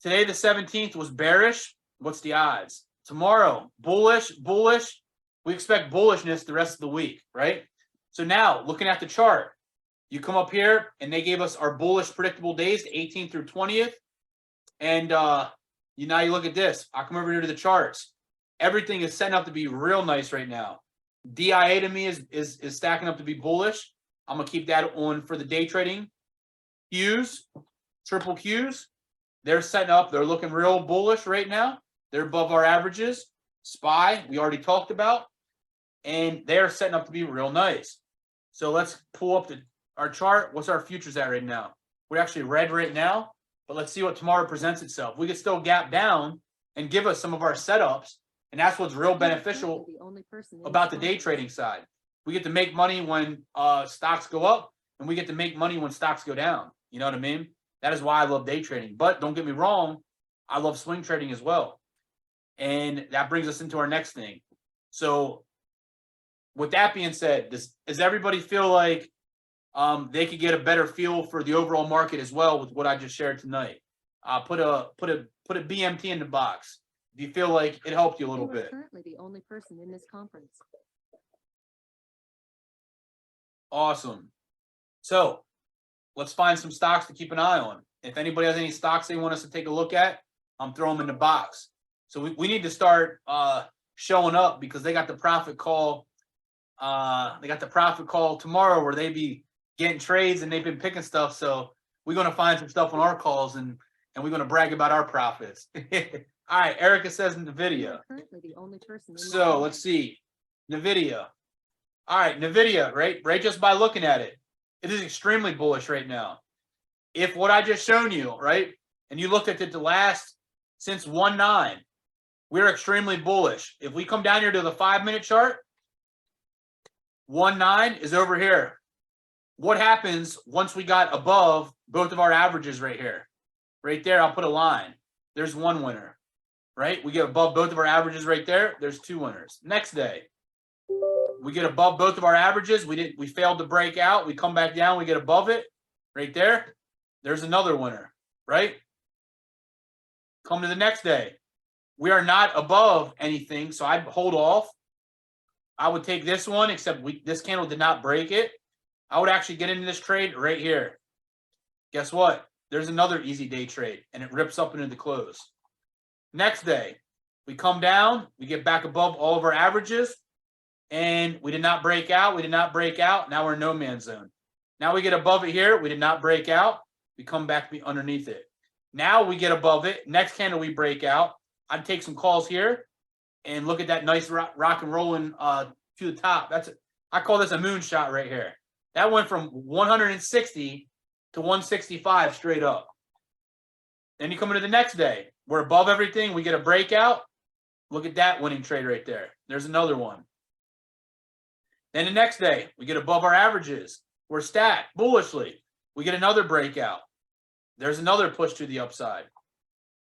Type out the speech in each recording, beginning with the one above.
Today, the 17th, was bearish. What's the odds? Tomorrow, bullish. We expect bullishness the rest of the week, right? So now, looking at the chart, you come up here, and they gave us our bullish predictable days, the 18th through 20th. And now you look at this. I come over here to the charts. Everything is setting up to be real nice right now. DIA to me is stacking up to be bullish. I'm going to keep that on for the day trading. Qs, triple Qs, they're setting up. They're looking real bullish right now. They're above our averages. SPY, we already talked about. And they're setting up to be real nice. So let's pull up our chart. What's our futures at right now? We're actually red right now, but let's see what tomorrow presents itself. We could still gap down and give us some of our setups, and that's what's real beneficial about the day trading side. We get to make money when stocks go up, and we get to make money when stocks go down. You know what I mean? That is why I love day trading. But don't get me wrong, I love swing trading as well. And that brings us into our next thing. So with that being said, does everybody feel like they could get a better feel for the overall market as well with what I just shared tonight? Put a BMT in the box. Do you feel like it helped you a little bit? Currently the only person in this conference. Awesome. So let's find some stocks to keep an eye on. If anybody has any stocks they want us to take a look at, I'm throwing them in the box. So we need to start showing up, because they got the profit call. They got the profit call tomorrow where they be getting trades and they've been picking stuff. So we're going to find some stuff on our calls and we're going to brag about our profits. All right. Erica says NVIDIA. Currently the only person. So let's see. NVIDIA. All right. NVIDIA, right? Just by looking at it, it is extremely bullish right now. If what I just shown you, right, and you look at it the last since 1-9, we're extremely bullish. If we come down here to the 5-minute chart, 1-9 is over here. What happens once we got above both of our averages right here? Right there, I'll put a line. There's one winner, right? We get above both of our averages right there. There's two winners. Next day, we get above both of our averages. We failed to break out. We come back down. We get above it right there. There's another winner, right? Come to the next day. We are not above anything, so I'd hold off. I would take this one, except this candle did not break it. I would actually get into this trade right here. Guess what? There's another easy day trade, and it rips up into the close. Next day, we come down. We get back above all of our averages, and we did not break out. We did not break out. Now we're in no man's zone. Now we get above it here. We did not break out. We come back underneath it. Now we get above it. Next candle we break out. I'd take some calls here and look at that nice rock and rolling to the top. I call this a moonshot right here. That went from 160 to 165 straight up. Then you come into the next day. We're above everything. We get a breakout. Look at that winning trade right there. There's another one. Then the next day, we get above our averages. We're stacked bullishly. We get another breakout. There's another push to the upside.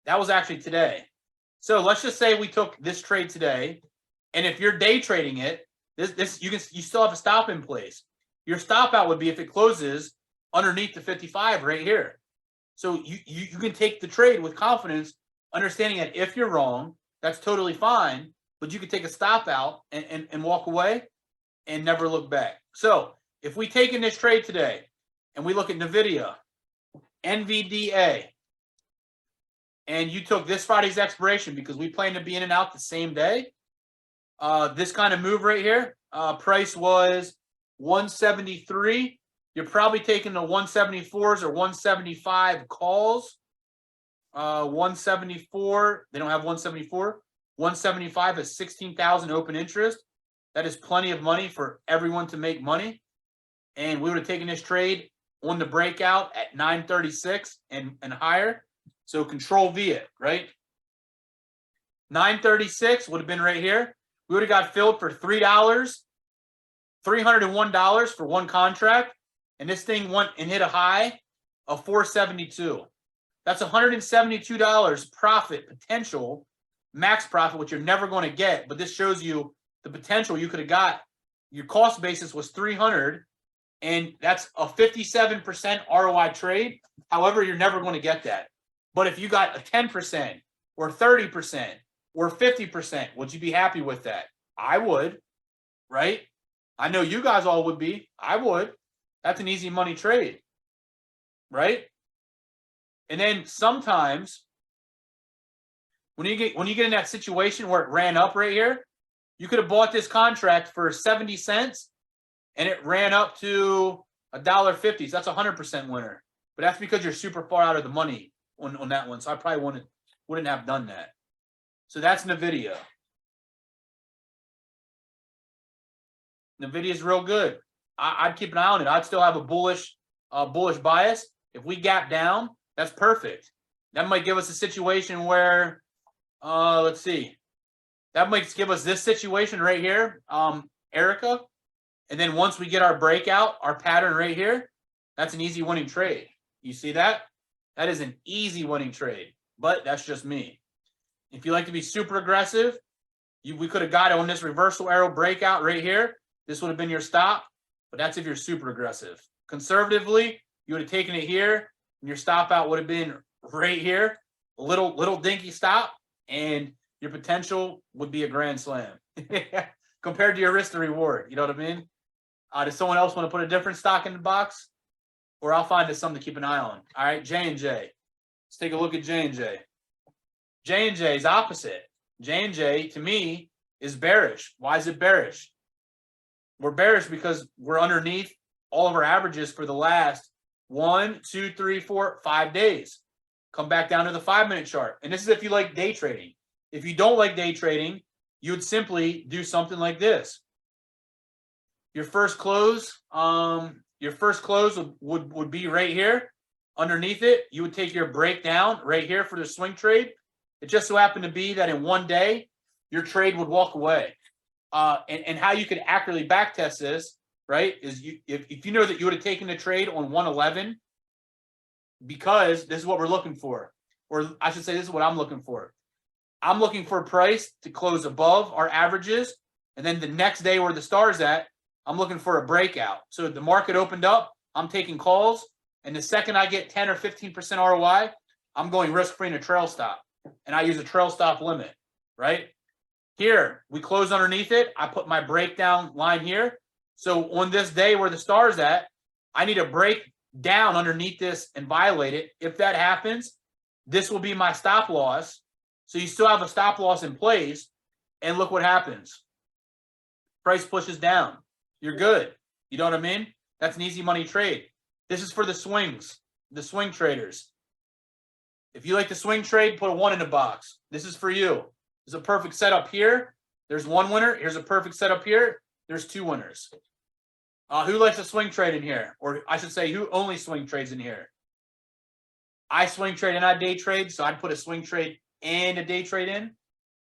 That was actually today. So let's just say we took this trade today, and if you're day trading it, you still have a stop in place. Your stop out would be if it closes underneath the 55 right here. So you can take the trade with confidence, understanding that if you're wrong, that's totally fine, but you can take a stop out and walk away and never look back. So if we take in this trade today and we look at NVIDIA, NVDA, and you took this Friday's expiration because we plan to be in and out the same day, this kind of move right here, price was 173. You're probably taking the 174s or 175 calls. 174, they don't have 174. 175 is 16,000 open interest. That is plenty of money for everyone to make money. And we would have taken this trade on the breakout at 936 and higher. So control V it, right? 936 would have been right here. We would have got filled for $3, $301 for one contract. And this thing went and hit a high of 472. That's $172 profit potential, max profit, which you're never going to get. But this shows you the potential you could have got. Your cost basis was 300, and that's a 57% ROI trade. However, you're never going to get that. But if you got a 10% or 30% or 50%, would you be happy with that? I would, right? I know you guys all would be. I would. That's an easy money trade, right? And then sometimes when you get in that situation where it ran up right here, you could have bought this contract for 70 cents and it ran up to $1.50. So that's a 100% winner. But that's because you're super far out of the money on that one. So I probably wouldn't have done that. So that's NVIDIA. NVIDIA is real good. I'd keep an eye on it. I'd still have a bullish bias. If we gap down, that's perfect. That might give us a situation where, let's see. That might give us this situation right here, Erica. And then once we get our breakout, our pattern right here, that's an easy winning trade. You see that? That is an easy winning trade, but that's just me. If you like to be super aggressive, we could have got it on this reversal arrow breakout right here. This would have been your stop, but that's if you're super aggressive. Conservatively, you would have taken it here, and your stop out would have been right here, a little dinky stop, and your potential would be a grand slam compared to your risk to reward. You know what I mean? Does someone else want to put a different stock in the box? Or I'll find us something to keep an eye on. All right, J&J. Let's take a look at J&J. J&J is opposite. J&J, to me, is bearish. Why is it bearish? We're bearish because we're underneath all of our averages for the last 1, 2, 3, 4, 5 days. Come back down to the 5-minute chart. And this is if you like day trading. If you don't like day trading, you would simply do something like this. Your first close would be right here. Underneath it, you would take your breakdown right here for the swing trade. It just so happened to be that in one day, your trade would walk away. And how you can accurately backtest this, right, is if you know that you would have taken the trade on 111, because this is what we're looking for. Or I should say this is what I'm looking for. I'm looking for a price to close above our averages. And then the next day where the star's at, I'm looking for a breakout. So the market opened up, I'm taking calls. And the second I get 10 or 15% ROI, I'm going risk-free in a trail stop. And I use a trail stop limit, right? Here, we close underneath it. I put my breakdown line here. So on this day where the star's at, I need to break down underneath this and violate it. If that happens, this will be my stop loss. So you still have a stop loss in place. And look what happens. Price pushes down. You're good. You know what I mean? That's an easy money trade. This is for the swings, the swing traders. If you like to swing trade, put a 1 in the box. This is for you. There's a perfect setup here. There's one winner. Here's a perfect setup here. There's 2 winners. Who likes to swing trade in here? Or I should say, who only swing trades in here? I swing trade and I day trade, so I'd put a swing trade and a day trade in.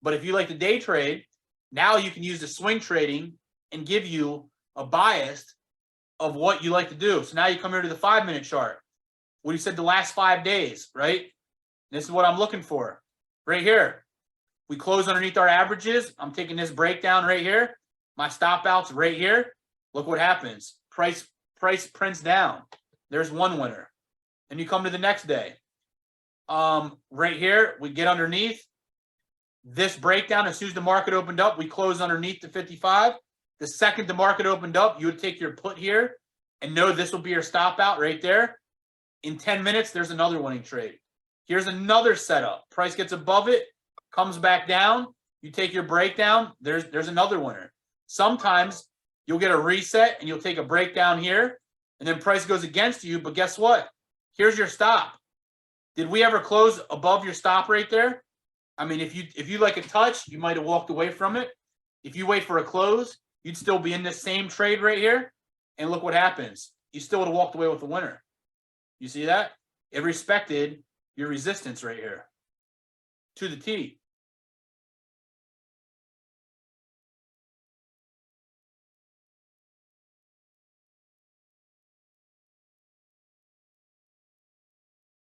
But if you like to day trade, now you can use the swing trading and give you a bias of what you like to do. So now you come here to the 5-minute chart. What you said the last 5 days, right? This is what I'm looking for. Right here. We close underneath our averages. I'm taking this breakdown right here. My stop out's right here. Look what happens. Price prints down. There's one winner. And you come to the next day. Right here, we get underneath this breakdown. As soon as the market opened up, we close underneath the 55. The second the market opened up, you would take your put here and know this will be your stop out right there. In 10 minutes, there's another winning trade. Here's another setup. Price gets above it, comes back down. You take your breakdown. There's another winner. Sometimes you'll get a reset and you'll take a breakdown here, and then price goes against you. But guess what? Here's your stop. Did we ever close above your stop right there? I mean, if you like a touch, you might have walked away from it. If you wait for a close, you'd still be in this same trade right here. And look what happens. You still would have walked away with the winner. You see that? It respected your resistance right here to the T.